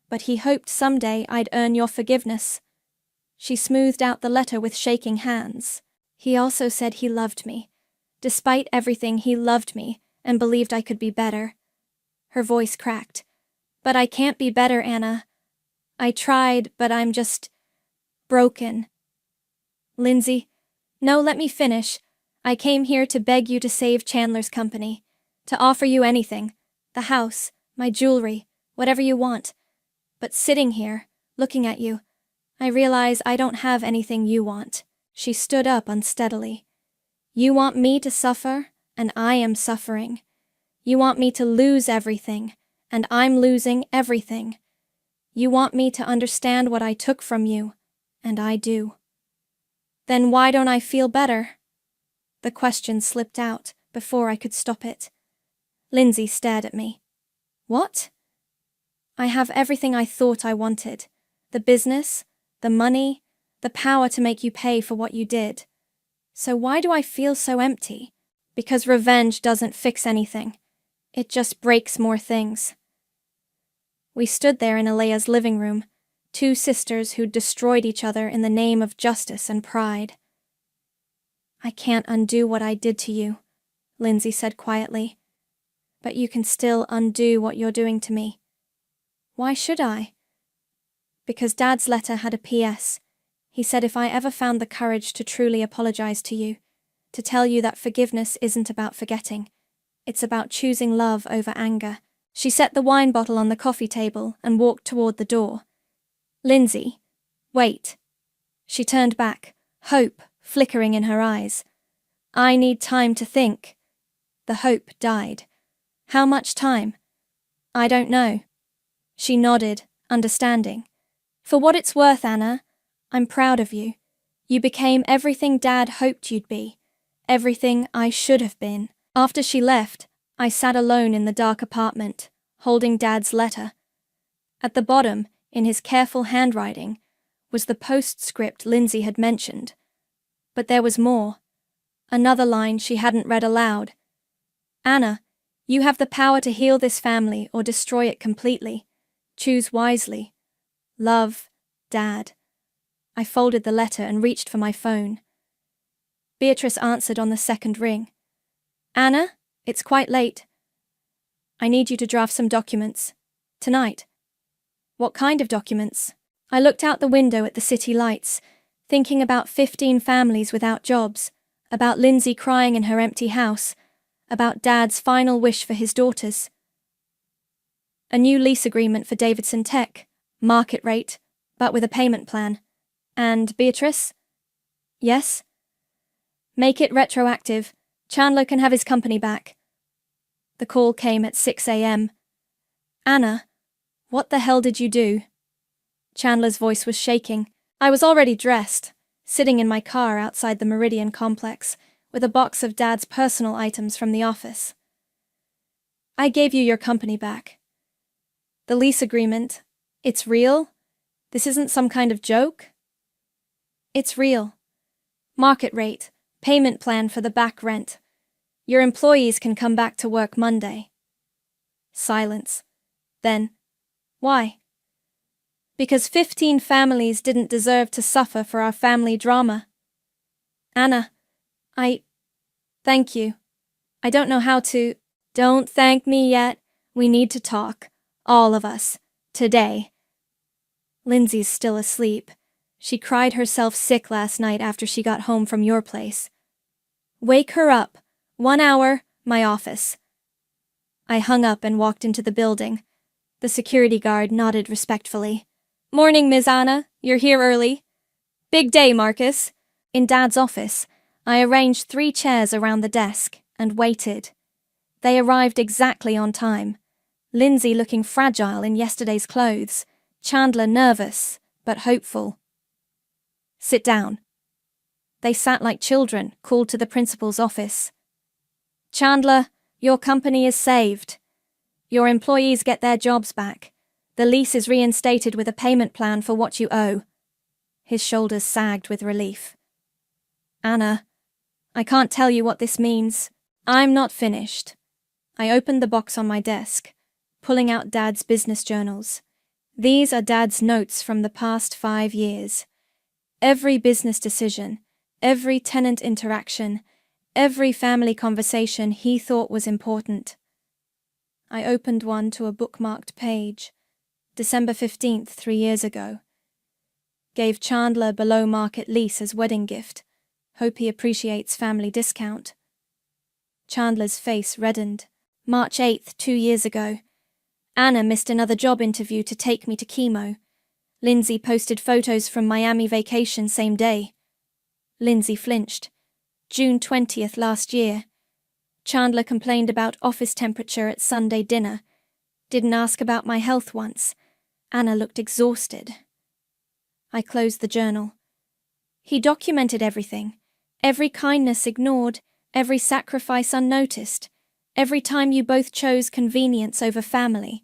but he hoped someday I'd earn your forgiveness. She smoothed out the letter with shaking hands. He also said he loved me. Despite everything, he loved me and believed I could be better. Her voice cracked. But I can't be better, Anna. I tried, but I'm just broken. Lindsay, no, let me finish. I came here to beg you to save Chandler's company, to offer you anything, the house, my jewelry, whatever you want. But sitting here, looking at you, I realize I don't have anything you want. She stood up unsteadily. You want me to suffer, and I am suffering. You want me to lose everything, and I'm losing everything. You want me to understand what I took from you, and I do. Then why don't I feel better? The question slipped out before I could stop it. Lindsay stared at me. What? I have everything I thought I wanted. The business, the money, the power to make you pay for what you did. So why do I feel so empty? Because revenge doesn't fix anything. It just breaks more things. We stood there in Alea's living room, two sisters who'd destroyed each other in the name of justice and pride. I can't undo what I did to you, Lindsay said quietly. But you can still undo what you're doing to me. Why should I? Because Dad's letter had a PS. He said if I ever found the courage to truly apologize to you, to tell you that forgiveness isn't about forgetting, it's about choosing love over anger. She set the wine bottle on the coffee table and walked toward the door. Lindsay, wait. She turned back, hope flickering in her eyes. I need time to think. The hope died. How much time? I don't know. She nodded, understanding. For what it's worth, Anna, I'm proud of you. You became everything Dad hoped you'd be, everything I should have been. After she left, I sat alone in the dark apartment, holding Dad's letter. At the bottom, in his careful handwriting, was the postscript Lindsay had mentioned. But there was more. Another line she hadn't read aloud. Anna, you have the power to heal this family or destroy it completely. Choose wisely. Love, Dad. I folded the letter and reached for my phone. Beatrice answered on the second ring. Anna? It's quite late. I need you to draft some documents. Tonight. What kind of documents? I looked out the window at the city lights, thinking about 15 families without jobs, about Lindsay crying in her empty house, about Dad's final wish for his daughters. A new lease agreement for Davidson Tech, market rate, but with a payment plan. And Beatrice? Yes? Make it retroactive. Chandler can have his company back. The call came at 6 a.m. Anna, what the hell did you do? Chandler's voice was shaking. I was already dressed, sitting in my car outside the Meridian complex, with a box of Dad's personal items from the office. I gave you your company back. The lease agreement, it's real? This isn't some kind of joke? It's real. Market rate, payment plan for the back rent. Your employees can come back to work Monday. Silence. Then, why? Because 15 families didn't deserve to suffer for our family drama. Anna, thank you. I don't know how to. Don't thank me yet. We need to talk. All of us. Today. Lindsay's still asleep. She cried herself sick last night after she got home from your place. Wake her up. 1 hour, my office. I hung up and walked into the building. The security guard nodded respectfully. Morning, Ms. Anna. You're here early. Big day, Marcus. In Dad's office, I arranged 3 chairs around the desk and waited. They arrived exactly on time. Lindsay looking fragile in yesterday's clothes. Chandler nervous, but hopeful. Sit down. They sat like children, called to the principal's office. Chandler, your company is saved. Your employees get their jobs back. The lease is reinstated with a payment plan for what you owe. His shoulders sagged with relief. Anna, I can't tell you what this means. I'm not finished. I opened the box on my desk, pulling out Dad's business journals. These are Dad's notes from the past 5 years. Every business decision, every tenant interaction, every family conversation he thought was important. I opened one to a bookmarked page. December 15th, 3 years ago. Gave Chandler below-market lease as wedding gift. Hope he appreciates family discount. Chandler's face reddened. March 8th, 2 years ago. Anna missed another job interview to take me to chemo. Lindsay posted photos from Miami vacation same day. Lindsay flinched. June 20th last year. Chandler complained about office temperature at Sunday dinner. Didn't ask about my health once. Anna looked exhausted. I closed the journal. He documented everything. Every kindness ignored, every sacrifice unnoticed, every time you both chose convenience over family.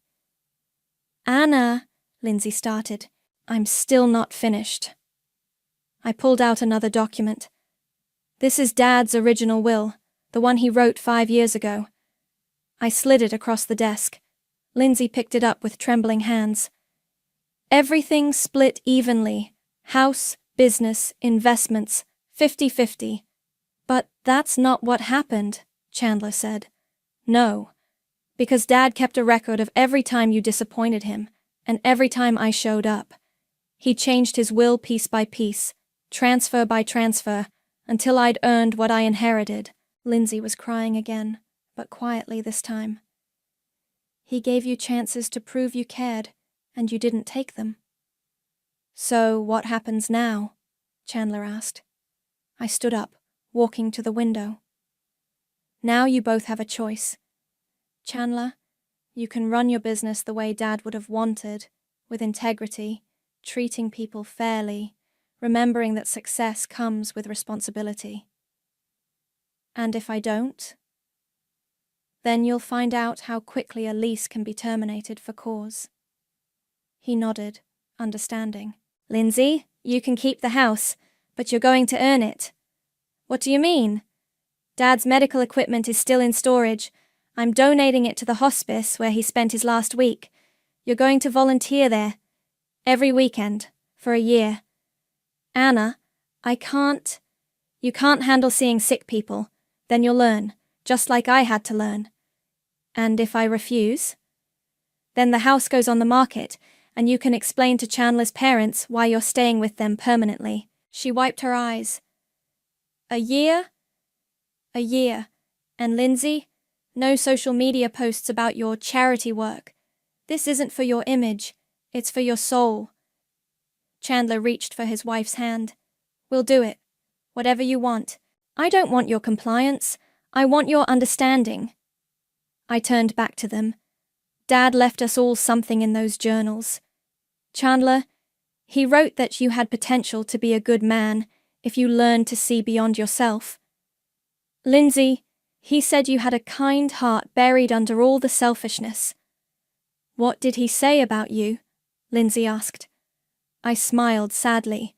Anna, Lindsay started. I'm still not finished. I pulled out another document. This is Dad's original will, the one he wrote 5 years ago. I slid it across the desk. Lindsay picked it up with trembling hands. Everything split evenly. House, business, investments, 50-50. But that's not what happened, Chandler said. No, because Dad kept a record of every time you disappointed him, and every time I showed up. He changed his will piece by piece, transfer by transfer, until I'd earned what I inherited. Lindsay was crying again, but quietly this time. He gave you chances to prove you cared, and you didn't take them. So what happens now? Chandler asked. I stood up, walking to the window. Now you both have a choice. Chandler, you can run your business the way Dad would have wanted, with integrity, treating people fairly, remembering that success comes with responsibility. And if I don't? Then you'll find out how quickly a lease can be terminated for cause. He nodded, understanding. Lindsay, you can keep the house, but you're going to earn it. What do you mean? Dad's medical equipment is still in storage. I'm donating it to the hospice where he spent his last week. You're going to volunteer there. Every weekend. For a year. Anna, I can't. You can't handle seeing sick people. Then you'll learn. just like I had to learn. And if I refuse? Then the house goes on the market, and you can explain to Chandler's parents why you're staying with them permanently. She wiped her eyes. A year? A year. And Lindsay, no social media posts about your charity work. This isn't for your image, it's for your soul. Chandler reached for his wife's hand. We'll do it. Whatever you want. I don't want your compliance. I want your understanding. I turned back to them. Dad left us all something in those journals. Chandler, he wrote that you had potential to be a good man if you learned to see beyond yourself. Lindsay, he said you had a kind heart buried under all the selfishness. What did he say about you? Lindsay asked. I smiled sadly.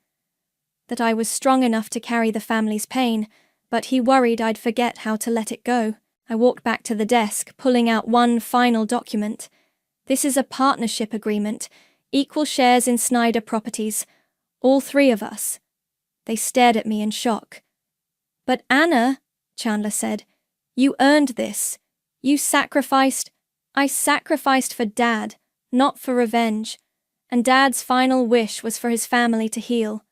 That I was strong enough to carry the family's pain, but he worried I'd forget how to let it go. I walked back to the desk, pulling out one final document. This is a partnership agreement, equal shares in Snyder Properties, all three of us. They stared at me in shock. But Anna, Chandler said, you earned this. You sacrificed. I sacrificed for Dad, not for revenge, and Dad's final wish was for his family to heal.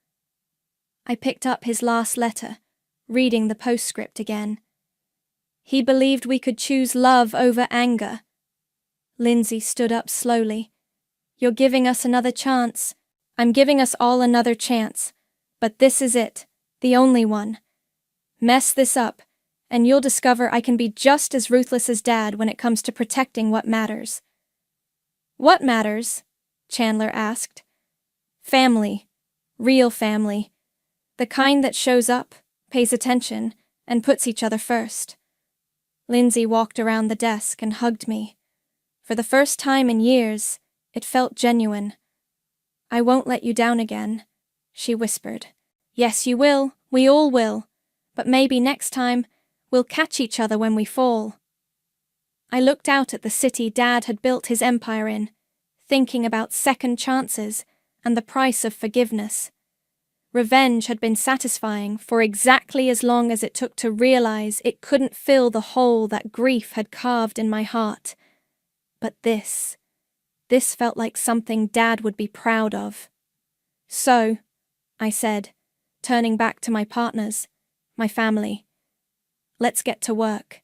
I picked up his last letter, reading the postscript again. He believed we could choose love over anger. Lindsay stood up slowly. You're giving us another chance. I'm giving us all another chance. But this is it, the only one. Mess this up, and you'll discover I can be just as ruthless as Dad when it comes to protecting what matters. What matters? Chandler asked. Family. Real family. The kind that shows up, pays attention, and puts each other first. Lindsay walked around the desk and hugged me. For the first time in years, it felt genuine. I won't let you down again, she whispered. Yes, you will. We all will. But maybe next time, we'll catch each other when we fall. I looked out at the city Dad had built his empire in, thinking about second chances and the price of forgiveness. Revenge had been satisfying for exactly as long as it took to realize it couldn't fill the hole that grief had carved in my heart. But this felt like something Dad would be proud of. So, I said, turning back to my partners, my family, let's get to work.